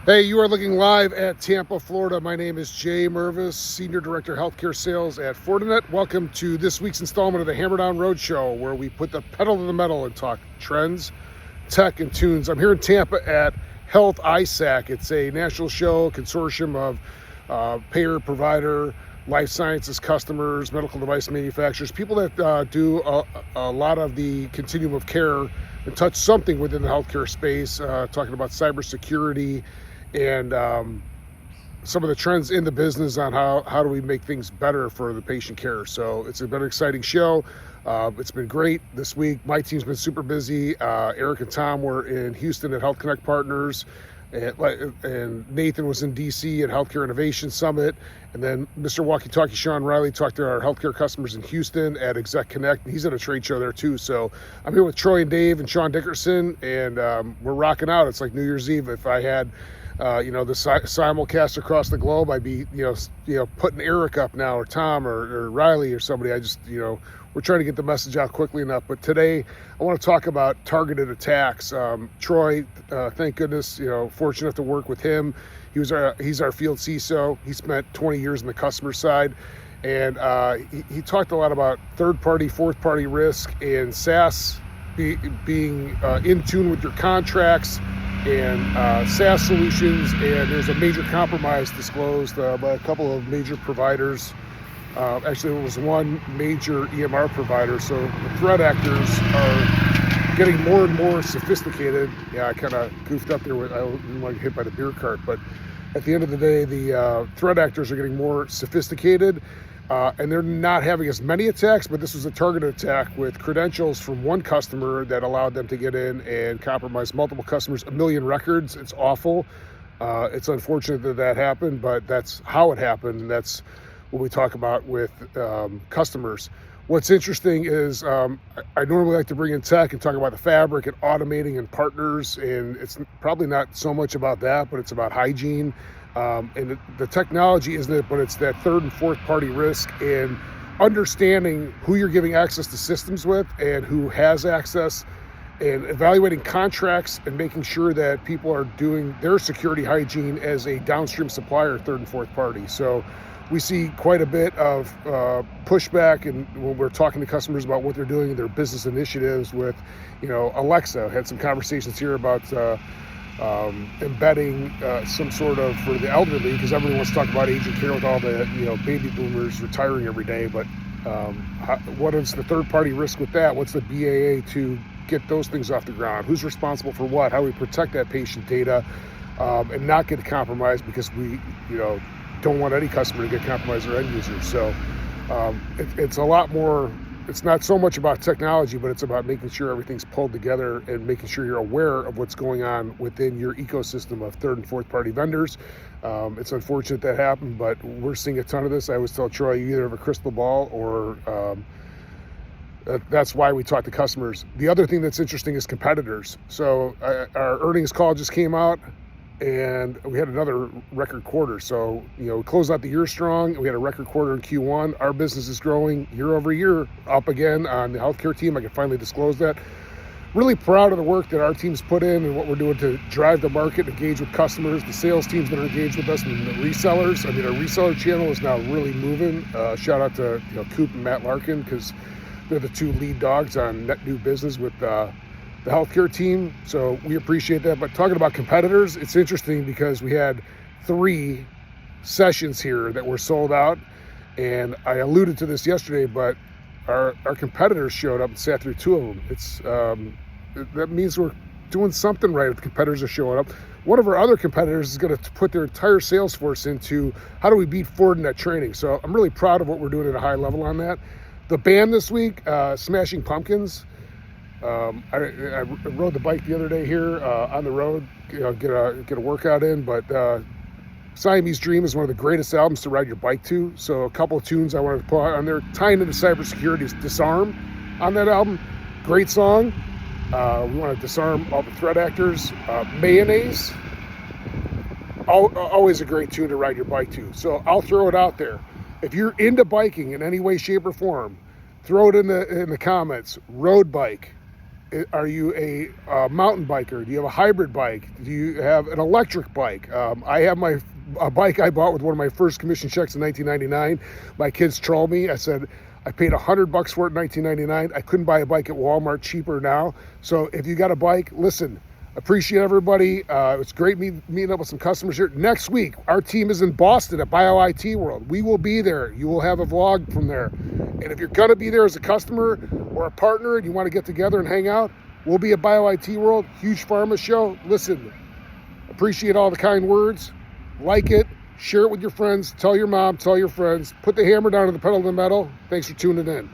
Hey, you are looking live at Tampa, Florida. My name is Jay Mervis, Senior Director Healthcare Sales at Fortinet. Welcome to this week's installment of the Hammerdown Roadshow, where we put the pedal to the metal and talk trends, tech, and tunes. I'm here in Tampa at Health ISAC. It's a national show, consortium of payer, provider, life sciences customers, medical device manufacturers, people that do a lot of the continuum of care and touch something within the healthcare space, talking about cybersecurity, and some of the trends in the business on how do we make things better for the patient care. So it's been an exciting show. It's been great this week. My team's been super busy. Eric and Tom were in Houston at Health Connect Partners, and Nathan was in DC at Healthcare Innovation Summit. And then Mr. Walkie-Talkie Sean Riley talked to our healthcare customers in Houston at Exec Connect. He's at a trade show there too. So I'm here with Troy and Dave and Sean Dickerson, and we're rocking out. It's like New Year's Eve. If I had the simulcast across the globe, I'd be, putting Eric up now, or Tom, or Riley, or somebody. I just, we're trying to get the message out quickly enough. But today, I want to talk about targeted attacks. Troy, thank goodness, fortunate enough to work with him. He's our field CISO. He spent 20 years on the customer side, and he talked a lot about third-party, fourth-party risk, and SaaS being in tune with your contracts, and SaaS solutions. And there's a major compromise disclosed by a couple of major providers. Actually, it was one major EMR provider. So the threat actors are getting more and more sophisticated. Yeah, I kind of goofed up there. I didn't want to get hit by the beer cart, but at the end of the day, the threat actors are getting more sophisticated. And they're not having as many attacks, but this was a targeted attack with credentials from one customer that allowed them to get in and compromise multiple customers, 1 million records. It's awful. It's unfortunate that happened, but that's how it happened. And that's what we talk about with customers. What's interesting is I normally like to bring in tech and talk about the fabric and automating and partners, and it's probably not so much about that, but it's about hygiene. And the technology isn't it, but it's that third and fourth party risk, and understanding who you're giving access to systems with and who has access, and evaluating contracts and making sure that people are doing their security hygiene as a downstream supplier, third and fourth party. So we see quite a bit of pushback, and when we're talking to customers about what they're doing in their business initiatives with, Alexa. Had some conversations here about embedding some sort of, for the elderly, because everyone wants to talk about aging care with all the baby boomers retiring every day, but what is the third party risk with that? What's the BAA to get those things off the ground? Who's responsible for what? How do we protect that patient data and not get compromised, because we don't want any customer to get compromised or end users. So it's a lot more. It's not so much about technology, but it's about making sure everything's pulled together and making sure you're aware of what's going on within your ecosystem of third and fourth party vendors. It's unfortunate that happened, but we're seeing a ton of this. I always tell Troy, you either have a crystal ball or that's why we talk to customers. The other thing that's interesting is competitors. So our earnings call just came out, and we had another record quarter. So, we closed out the year strong. We had a record quarter in Q1. Our business is growing year over year, up again on the healthcare team. I can finally disclose that. Really proud of the work that our team's put in and what we're doing to drive the market, engage with customers, the sales teams that are engaged with us, and the resellers. I mean, our reseller channel is now really moving. Shout out to Coop and Matt Larkin, because they're the two lead dogs on net new business with the healthcare team. So we appreciate that. But talking about competitors, it's interesting because we had 3 sessions here that were sold out. And I alluded to this yesterday, but our competitors showed up and sat through 2 of them. It's that means we're doing something right if the competitors are showing up. One of our other competitors is going to put their entire sales force into how do we beat Fortinet training. So I'm really proud of what we're doing at a high level on that. The band this week, Smashing Pumpkins. I rode the bike the other day here on the road, get a workout in. But Siamese Dream is one of the greatest albums to ride your bike to. So a couple of tunes I wanted to put on there. Tying into cybersecurity is Disarm on that album. Great song. We want to disarm all the threat actors. Mayonnaise, always a great tune to ride your bike to. So I'll throw it out there. If you're into biking in any way, shape, or form, throw it in the comments. Road bike. Are you a mountain biker? Do you have a hybrid bike? Do you have an electric bike? I have a bike I bought with one of my first commission checks in 1999. My kids trolled me. I said, I paid $100 for it in 1999. I couldn't buy a bike at Walmart cheaper now. So if you got a bike, listen, appreciate everybody. It's great meeting up with some customers here. Next week, our team is in Boston at BioIT World. We will be there. You will have a vlog from there. And if you're going to be there as a customer or a partner and you want to get together and hang out, we'll be at BioIT World. Huge pharma show. Listen, appreciate all the kind words. Like it. Share it with your friends. Tell your mom. Tell your friends. Put the hammer down to the pedal to the metal. Thanks for tuning in.